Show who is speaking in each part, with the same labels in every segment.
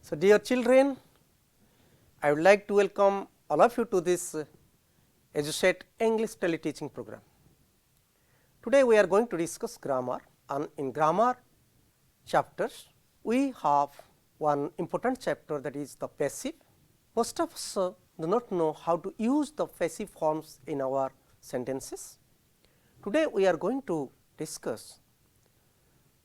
Speaker 1: So, dear children, I would like to welcome all of you to this EDUSAT English teleteaching program. Today, we are going to discuss grammar, and in grammar chapters, we have one important chapter, that is the passive. Most of us do not know how to use the passive forms in our sentences. Today, we are going to discuss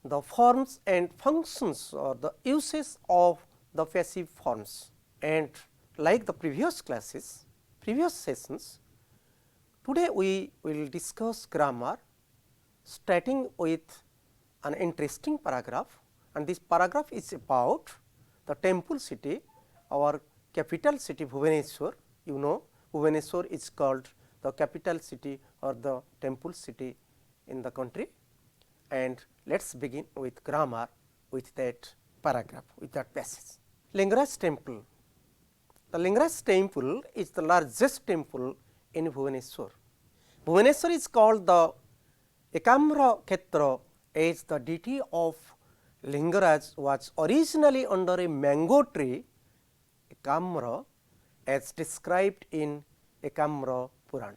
Speaker 1: the forms and functions or the uses of the passive forms, and like the previous classes, previous sessions, today we will discuss grammar starting with an interesting paragraph, and this paragraph is about the temple city, our capital city Bhubaneswar. You know, Bhubaneswar is called the capital city or the temple city in the country, and let us begin with grammar with that paragraph, with that passage. Lingaraj temple. The Lingaraj temple is the largest temple in Bhubaneswar. Bhubaneswar is called the Ekamra Khetra, as the deity of Lingaraj was originally under a mango tree, Ekamra, as described in Ekamra Puran,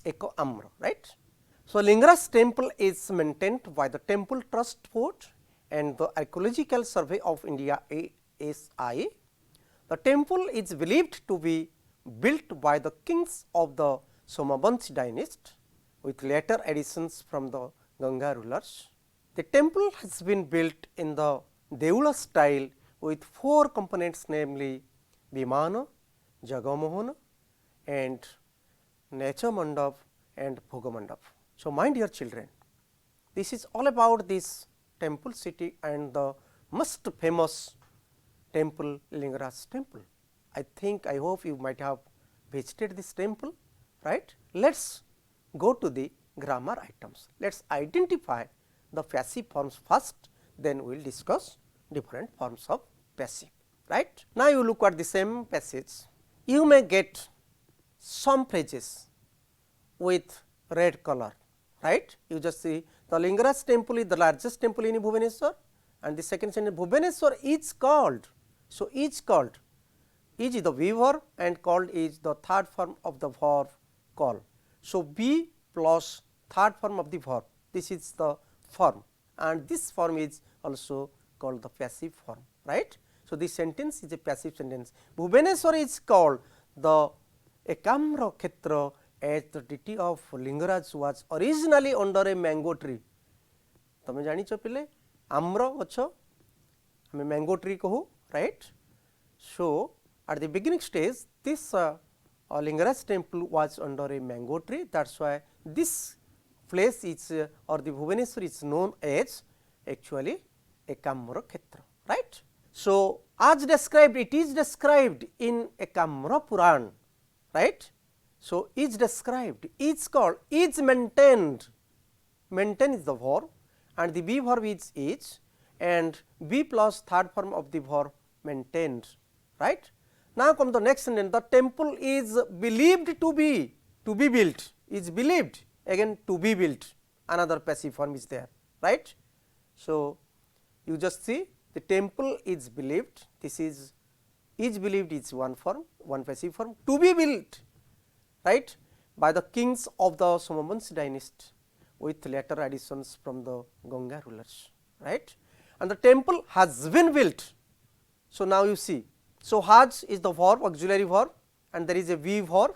Speaker 1: Eko Amra, right. So, Lingaraj temple is maintained by the Temple Trust Board and the Archaeological Survey of India ASI. The temple is believed to be built by the kings of the Somavanshi dynasty, with later additions from the Ganga rulers. The temple has been built in the Deula style with 4 components, namely Vimana, Jagamohana and Nature Mandap and Bhoga Mandap. So, my dear children, this is all about this temple city and the most famous temple, Lingaraj temple. I think, I hope you might have visited this temple, right. Let us go to the grammar items. Let us identify the passive forms first, then we will discuss different forms of passive, right. Now, you look at the same passage, you may get some phrases with red color, right. You just see the Lingaraj temple is the largest temple in Bhubaneswar, and the second sentence Bhubaneswar is called. So, is called, is the verb and called is the third form of the verb call. So, be plus third form of the verb, this is the form, and this form is also called the passive form, right. So, this sentence is a passive sentence. Bhubaneswar is called the Ekamra Khetra, as the deity of Lingaraj was originally under a mango tree. तमे जानिछ पिले आम्र गछ हमें mango tree कहू, right. So, at the beginning stage this Lingaraj temple was under a mango tree, that is why this place is or the Bhubaneswar is known as actually Ekamra Khetra, right. So, as described, it is described in Ekamra Puran, right. So, is described, is called, is maintained, maintain is the verb and the be verb is, and be plus third form of the verb maintained, right. Now, come the next sentence, the temple is believed to be built, is believed, again to be built, another passive form is there, right. So, you just see the temple is believed, this is believed is one form, one passive form, to be built, right, by the kings of the Somavanshi dynasty with later additions from the Ganga rulers, right, and the temple has been built. So, now you see, so has is the verb, auxiliary verb, and there is a be verb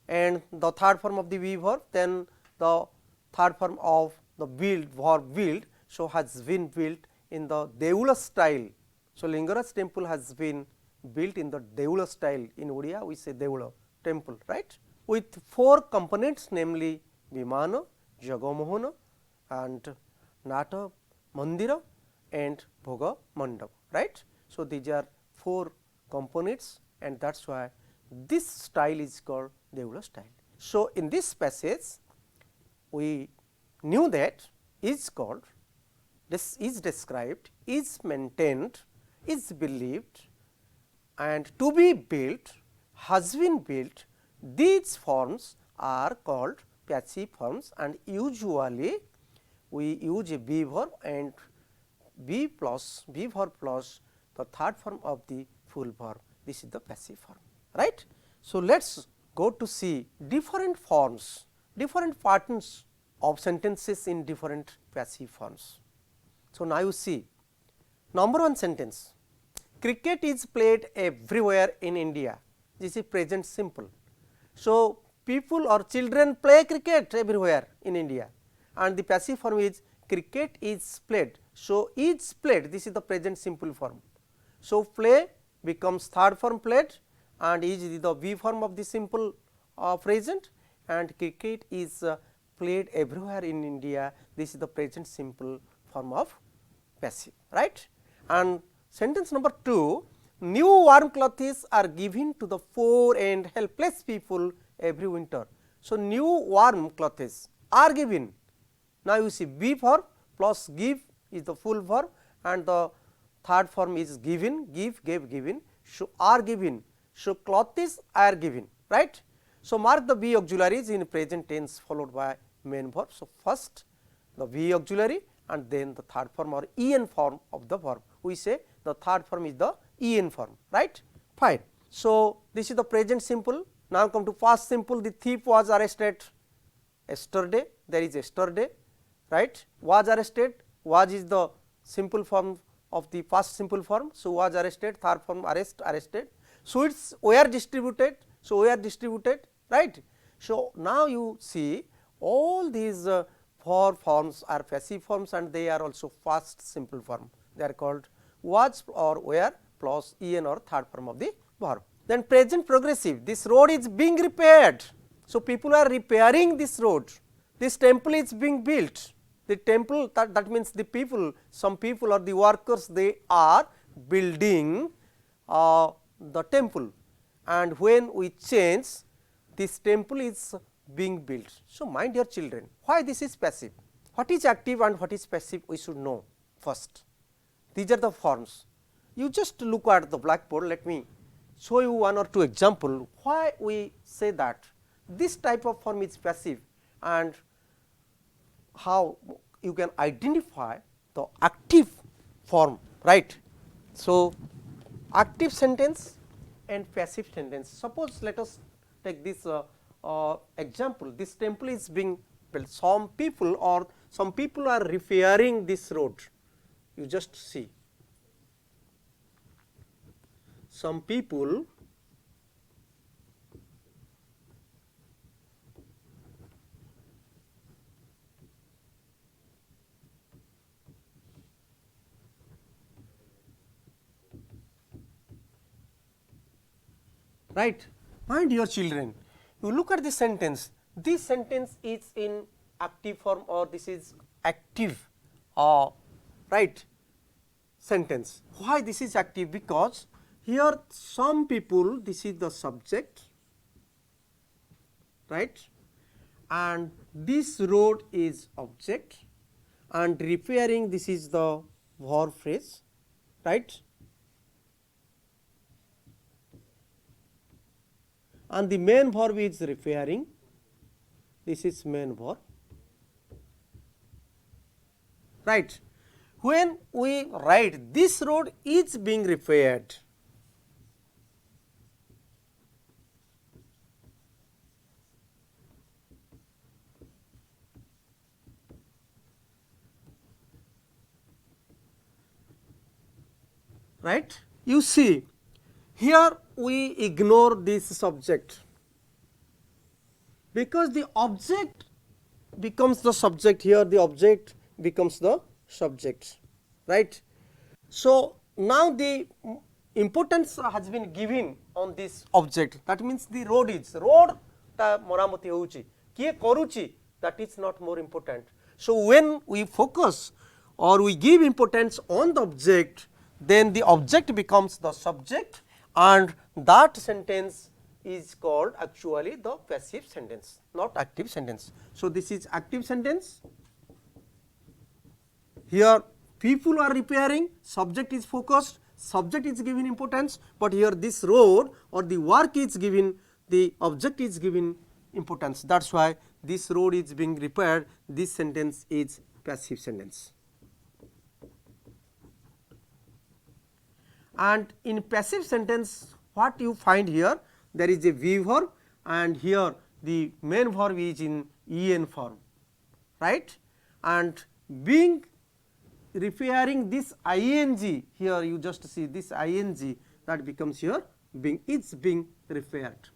Speaker 1: and the third form of the be verb, then the third form of the build verb build. So, has been built in the Deula style. So, Lingaraj temple has been built in the Deula style, in ODIA we say Deula temple, right, with 4 components, namely Vimana, Jagamohana and Nata Mandira and Bhoga Mandap, right. So, these are 4 components, and that is why this style is called Deula style. So, in this passage we knew that is called, this is described, is maintained, is believed and to be built, has been built. These forms are called passive forms, and usually we use a be verb and be verb plus the third form of the full verb, this is the passive form, right. So, let us go to see different forms, different patterns of sentences in different passive forms. So, now you see number one sentence, cricket is played everywhere in India, this is present simple. So, people or children play cricket everywhere in India, and the passive form is cricket is played. So, is played, this is the present simple form. So, play becomes third form played, and is the V form of the simple present, and cricket is played everywhere in India, this is the present simple form of passive, right. And sentence number 2, new warm clothes are given to the poor and helpless people every winter. So, new warm clothes are given. Now, you see be verb plus give is the full verb, and the third form is given, give, gave, given. So, are given. So, clothes are given, right. So, mark the be auxiliaries in present tense followed by main verb. So, first the be auxiliary and then the third form or en form of the verb. We say the third form is the en form, right, fine. So, this is the present simple. Now, come to past simple, the thief was arrested yesterday, there is yesterday, right, was arrested, was is the simple form of the past simple form. So, was arrested, third form arrest, arrested. Sweets were distributed, so were distributed, right. So, now you see all these verb forms are passive forms and they are also past simple form, they are called was or were plus en or third form of the verb. Then present progressive, this road is being repaired. So, people are repairing this road, this temple is being built. The temple, that means the people, some people or the workers, they are building the temple, and when we change, this temple is being built. So, my dear children, why this is passive? What is active and what is passive we should know first. These are the forms. You just look at the blackboard, let me show you one or two example why we say that this type of form is passive and how you can identify the active form, right. So, active sentence and passive sentence. Suppose let us take this example, this temple is being built, some people are repairing this road, you just see, some people right. My dear children, you look at this sentence is in active form or this is active right sentence. Why this is active? Because here some people, this is the subject, right, and this road is object, and repairing, this is the verb phrase, right, and the main verb is repairing, this is main verb, right. When we write this road is being repaired, right, you see here we ignore this subject because the object becomes the subject, here the object becomes the subject, right. So, now the importance has been given on this object, that means the road is ta maramati houchi, kiye karuchi, that is not more important. So, when we focus or we give importance on the object, then the object becomes the subject and that sentence is called actually the passive sentence, not active sentence. So, this is active sentence, here people are repairing, subject is focused, subject is given importance, but here this road or the work is given, the object is given importance, that is why this road is being repaired, this sentence is passive sentence. and in passive sentence what you find here, there is a be verb and here the main verb is in en form, right, and being referring this ing, here you just see this ing, that becomes here being, is being referred.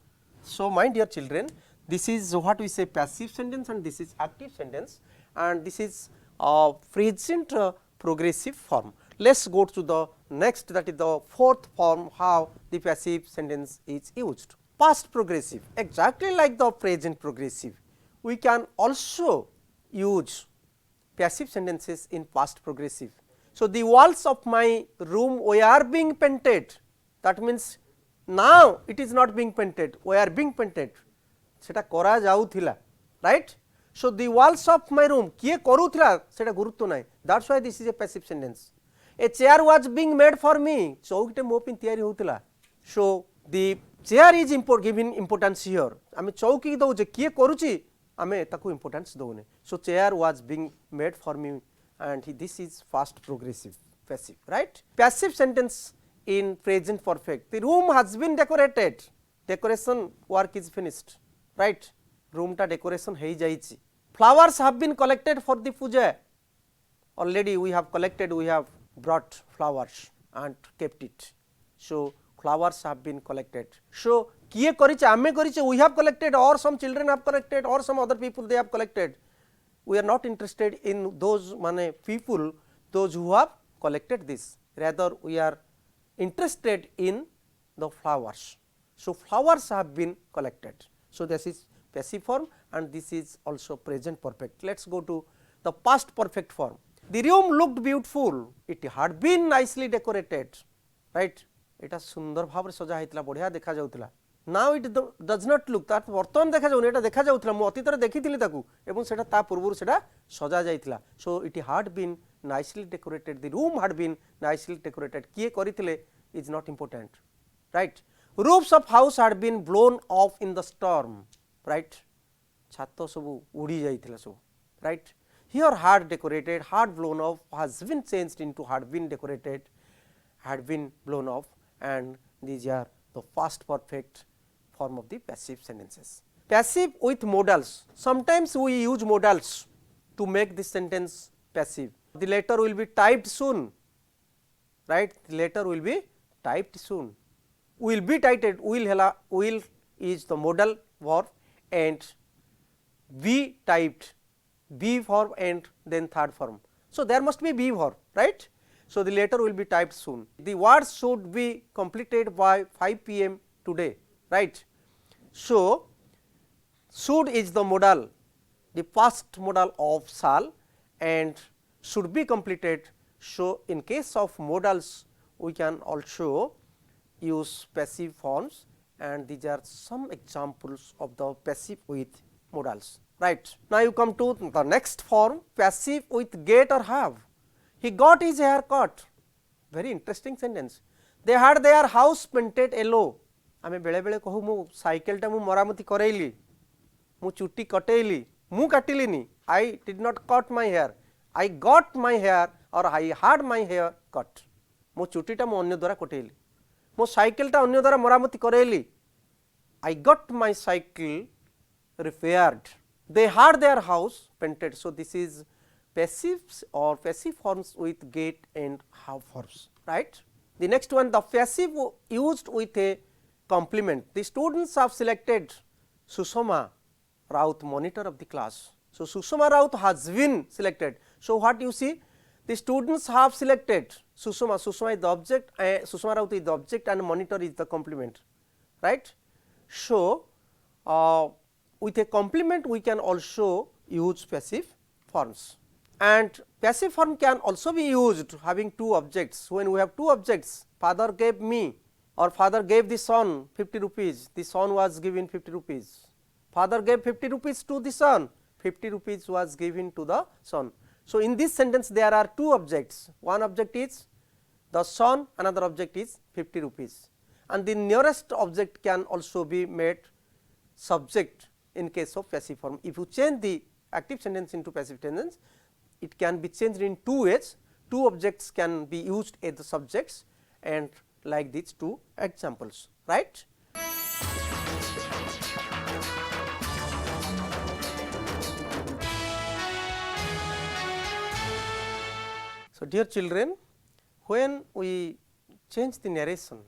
Speaker 1: So, my dear children, this is what we say passive sentence and this is active sentence, and this is present progressive form. Let us go to the next, that is the fourth form, how the passive sentence is used. Past progressive, exactly like the present progressive, we can also use passive sentences in past progressive. So, the walls of my room were being painted, that means now it is not being painted, were being painted, सेटा करा जाउथिला, right. So, the walls of my room, किए करूथिला सेटा गुरुत्व नाही, that's why this is a passive sentence. A chair was being made for me, चौकीटे मो pin तयारी होउथिला. So, the chair is given importance here, आमे चौकी दउ जे किए करूची आमे ताकू importance दउने. So, chair was being made for me and this is past progressive passive, right. Passive sentence in present perfect, the room has been decorated, decoration work is finished, right, room ta decoration hei jaichi. Flowers have been collected for the puja, already we have collected, we have brought flowers and kept it. So, flowers have been collected. So, kiye kariche, ame kariche, we have collected or some children have collected or some other people they have collected. We are not interested in those mane people, those who have collected this, rather we are interested in the flowers. So, flowers have been collected. So, this is passive form and this is also present perfect. Let us go to the past perfect form. The room looked beautiful, it had been nicely decorated, right. It is sundar bhaବରେ ସଜା ହେଇଥିଲା, ବଢିଆ ଦେଖା ଯାଉଥିଲା. Now it does not look, that ବର୍ତ୍ତମାନ ଦେଖା ଯାଉନି, ଏଟା ଦେଖା ଯାଉଥିଲା, ମୁଁ ଅତୀତରେ ଦେଖିଥିଲି ତାକୁ ଏବଂ ସେଟା ତା ପୂର୍ବରୁ ସେଟା ସଜା ଯାଇଥିଲା. So, it had been nicely decorated, the room had been nicely decorated, କିଏ କରିଥିଲେ is not important, right. Roofs of house had been blown off in the storm, right, ଛାତ ସବୁ ଉଡ଼ି ଯାଇଥିଲା ସବୁ, right. Here had decorated, had blown off has been changed into had been decorated, had been blown off, and these are the past perfect form of the passive sentences. Passive with modals, sometimes we use modals to make this sentence passive. The letter will be typed soon, right, the letter will be typed soon. Will be typed, will is the modal verb and be typed, be verb and then third form. So, there must be be verb, right. So, the letter will be typed soon. The words should be completed by 5 p.m. today, right. So, should is the modal, the past modal of shall and should be completed. So, in case of modals we can also use passive forms and these are some examples of the passive with modals, right. Now, you come to the next form, passive with get or have. He got his hair cut, very interesting sentence. They had their house painted yellow. आमे बेले बेले कहू मु cycle टा मु मरामती करैली, मु चुट्टी कटेली, मु काटिलिनी, I did not cut my hair, I got my hair or I had my hair cut. मो चुट्टी टा मु अन्य द्वारा कटेली, मो साइकेल टा अन्य द्वारा मरामती करैली, I got my cycle repaired. They had their house painted. So, this is passive or passive forms with get and have verbs, right. The next one, the passive used with a complement. The students have selected Sushma Raut, monitor of the class. So, Sushma Raut has been selected. So, what you see, the students have selected Sushma, Sushma is the object, Sushma Raut is the object and monitor is the complement, right. So, with a complement we can also use passive forms, and passive form can also be used having two objects. When we have two objects, father gave me or father gave the son 50 rupees, the son was given 50 rupees, father gave 50 rupees to the son, 50 rupees was given to the son. So, in this sentence there are two objects, one object is the son, another object is 50 rupees, and the nearest object can also be made subject in case of passive form. If you change the active sentence into passive sentence, it can be changed in two ways. Two objects can be used as the subjects and like these two examples, right. So, dear children, when we change the narration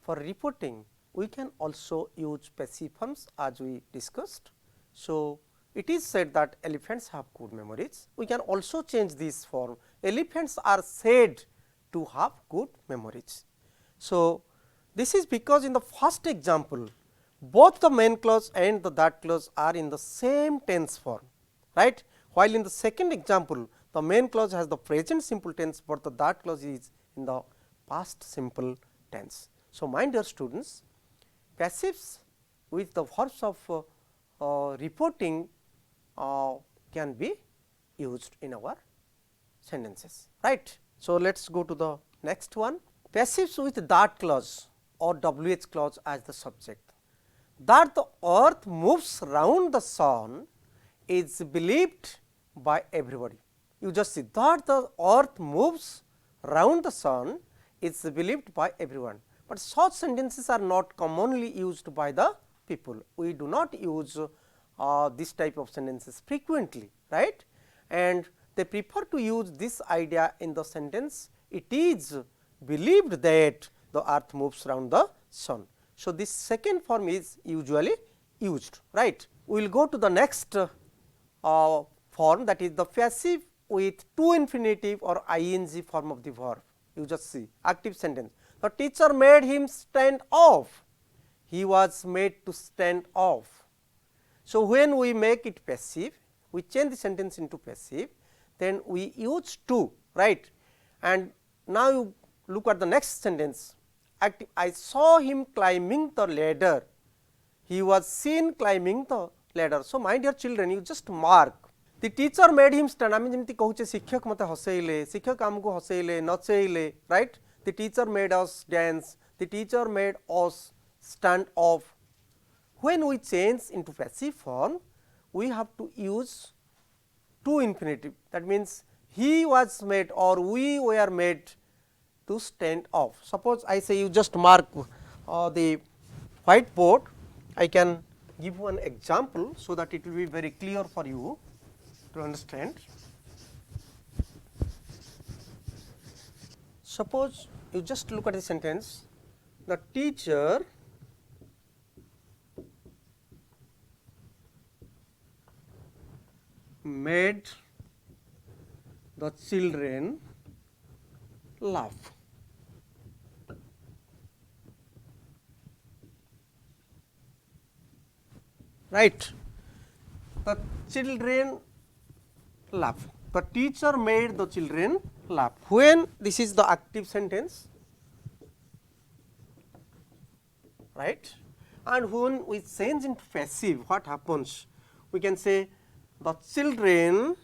Speaker 1: for reporting, we can also use passive forms as we discussed. So, it is said that elephants have good memories. We can also change this form. Elephants are said to have good memories. So, this is because in the first example, both the main clause and the that clause are in the same tense form, right. While in the second example, the main clause has the present simple tense, but the that clause is in the past simple tense. So, my dear students, passives with the verbs of reporting can be used in our sentences, right. So, let us go to the next one. Passives with that clause or WH clause as the subject. That the earth moves round the sun is believed by everybody. You just see that the earth moves round the sun is believed by everyone, but such sentences are not commonly used by the people. We do not use this type of sentences frequently, right, and they prefer to use this idea in the sentence. It is believed that the earth moves round the sun. So, this second form is usually used, right. We will go to the next form, that is the passive with to infinitive or ing form of the verb. You just see active sentence. The teacher made him stand off. He was made to stand off. So, when we make it passive, we change the sentence into passive, then we use to, right. And now, you look at the next sentence. Active, I saw him climbing the ladder. He was seen climbing the ladder. So, my dear children, you just mark. The teacher made him stand. I mean, शिक्षक मते हसेइले, शिक्षक आमको हसेइले, नचेइले, right. The teacher made us dance. The teacher made us stand off. When we change into passive form, we have to use to infinitive. That means, he was made or we were made to stand off. Suppose I say you just mark the whiteboard, I can give one example, so that it will be very clear for you to understand. Suppose you just look at the sentence, the teacher made the children laugh. Right. The children laugh. The teacher made the children laugh. When this is the active sentence, right, and when we change into passive, what happens? We can say the children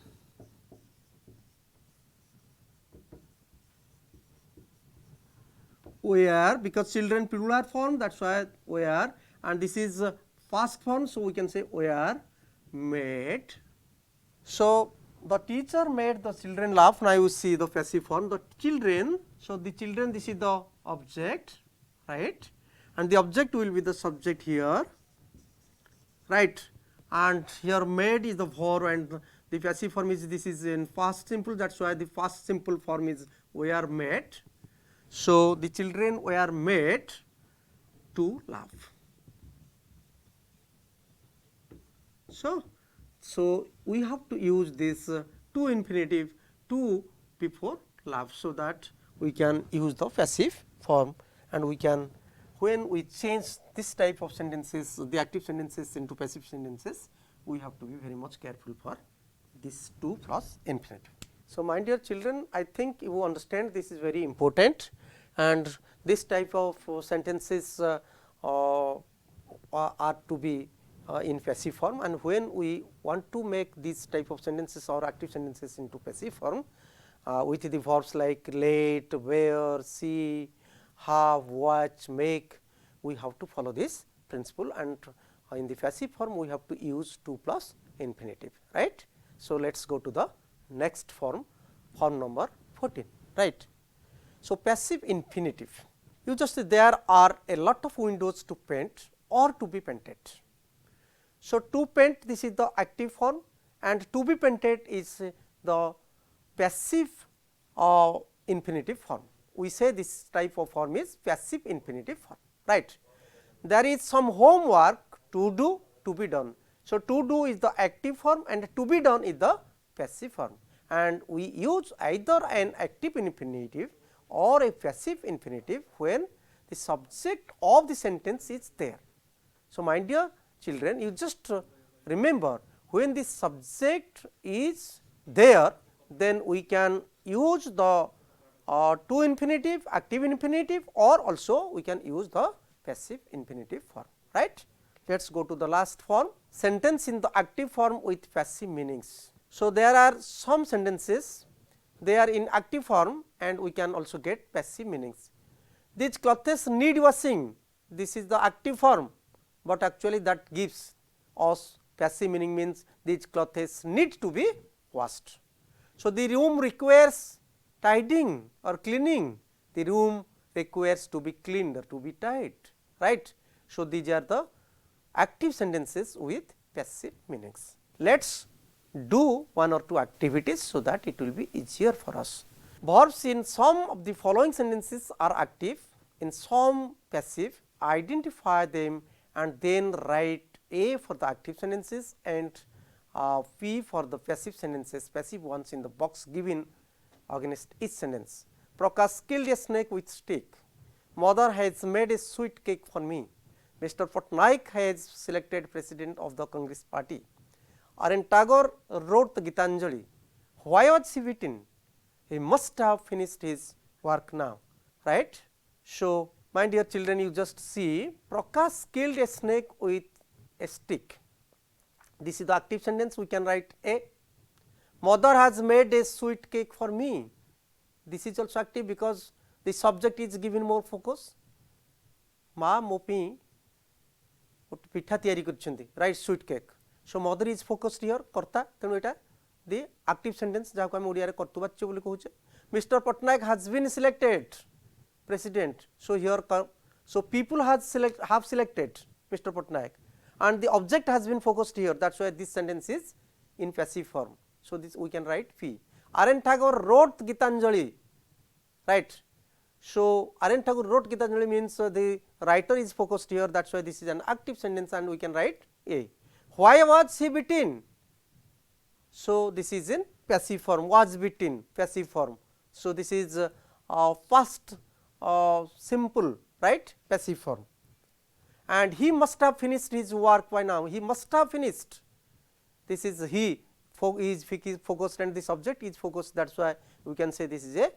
Speaker 1: were, because children plural form, that is why were, and this is past form. So, we can say were made. So, the teacher made the children laugh. Now, you see the passive form, the children. So, the children, this is the object, right, and the object will be the subject here, right, and here made is the verb, and the passive form is, this is in past simple, that is why the past simple form is were made. So, the children were made to laugh. So, we have to use this to infinitive to before laugh, so that we can use the passive form, and we can, when we change this type of sentences, the active sentences into passive sentences, we have to be very much careful for this to plus infinitive. So, my dear children, I think you understand this is very important, and this type of sentences are to be in passive form, and when we want to make these type of sentences or active sentences into passive form with the verbs like late, wear, see, have, watch, make, we have to follow this principle, and in the passive form we have to use to plus infinitive, right. So, let us go to the next form, form number 14, right. So, passive infinitive. You just see there are a lot of windows to paint or to be painted. So, to paint, this is the active form, and to be painted is the passive infinitive form. We say this type of form is passive infinitive form, right. There is some homework to do, to be done. So, to do is the active form and to be done is the passive form, and we use either an active infinitive or a passive infinitive when the subject of the sentence is there. So, my dear children, you just remember, when the subject is there, then we can use the to infinitive, active infinitive, or also we can use the passive infinitive form, right. Let us go to the last form, sentence in the active form with passive meanings. So, there are some sentences, they are in active form and we can also get passive meanings. These clothes need washing, this is the active form, but actually that gives us passive meaning, means these clothes need to be washed. So, the room requires tidying or cleaning, the room requires to be cleaned or to be tied, right. So, these are the active sentences with passive meanings. Let us do one or two activities, so that it will be easier for us. Verbs in some of the following sentences are active, in some passive. Identify them and then write A for the active sentences and P for the passive sentences, passive ones in the box given against each sentence. Prakash killed a snake with stick. Mother has made a sweet cake for me. Mr. Patnaik has selected president of the Congress party. R.N. Tagore wrote the Gitanjali. Why was he beaten? He must have finished his work now, right. So, my dear children, you just see Prakash killed a snake with a stick. This is the active sentence, we can write A. Mother has made a sweet cake for me. This is also active because the subject is given more focus. Ma mo pi pitha tiyari karichhanti, right, sweet cake. So, mother is focused here, karta, tenu eta the active sentence jahaku ame odia re kartubacche boli kohuche. Mr. Patnaik has been selected president. So, here so people have selected Mr. Patnaik and the object has been focused here, that is why this sentence is in passive form. So, this we can write P. R.N. Tagore wrote Gitanjali, right. So, R.N. Tagore wrote Gitanjali means the writer is focused here, that is why this is an active sentence and we can write A. Why was he beaten? So, this is in passive form, was beaten, passive form. So, this is first simple, right, passive form, and he must have finished his work by now, he must have finished. This is he is focused and the subject is focused, that is why we can say this is a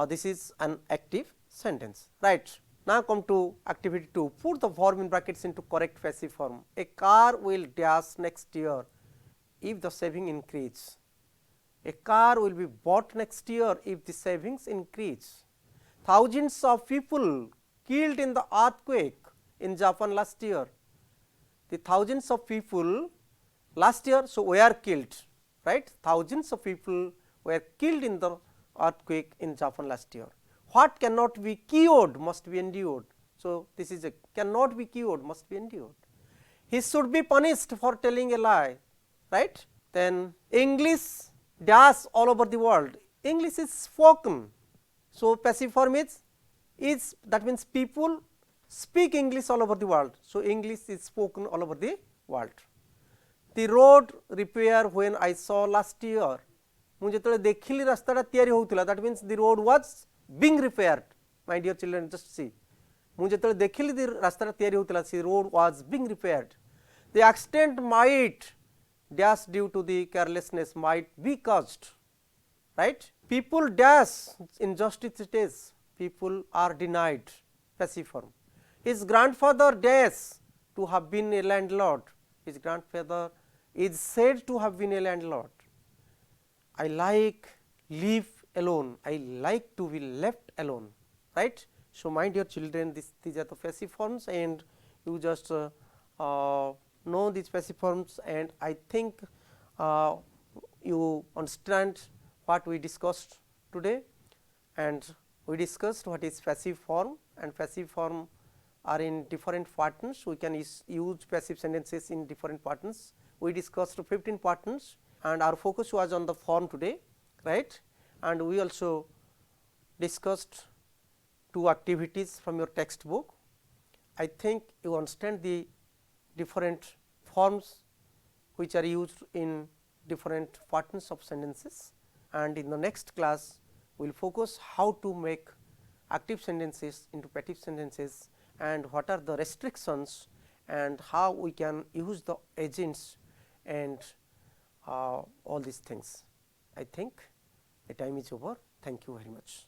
Speaker 1: this is an active sentence, right. Now, come to activity 2, put the verb in brackets into correct passive form. A car will dash next year if the saving increase. A car will be bought next year if the savings increase. Thousands of people killed in the earthquake in Japan last year. The thousands of people last year, so were killed, right. Thousands of people were killed in the earthquake in Japan last year. What cannot be cured must be endured. So, this is a cannot be cured must be endured. He should be punished for telling a lie, right. Then English dash all over the world, English is spoken. So, passive form is that means people speak English all over the world. So, English is spoken all over the world. The road repair when I saw last year, ମୁଁ ଯେତେବେଳେ ଦେଖିଲି ରାସ୍ତାଟା ତିଆରି ହେଉଥିଲା, that means the road was being repaired. My dear children, just see, ମୁଁ ଯେତେବେଳେ ଦେଖିଲି ରାସ୍ତାଟା ତିଆରି ହେଉଥିଲା, the road was being repaired. The accident might dash due to the carelessness might be caused, right. People dash injustice days, people are denied, passive form. His grandfather dash to have been a landlord, his grandfather is said to have been a landlord. I like live alone, I like to be left alone, right. So, my dear children, these are the passive forms and you just know these passive forms, and I think you understand what we discussed today, and we discussed what is passive form, and passive form are in different patterns. We can use passive sentences in different patterns. We discussed 15 patterns and our focus was on the form today, right, and we also discussed 2 activities from your textbook. I think you understand the different forms which are used in different patterns of sentences, and in the next class we will focus how to make active sentences into passive sentences and what are the restrictions and how we can use the agents and all these things. I think the time is over. Thank you very much.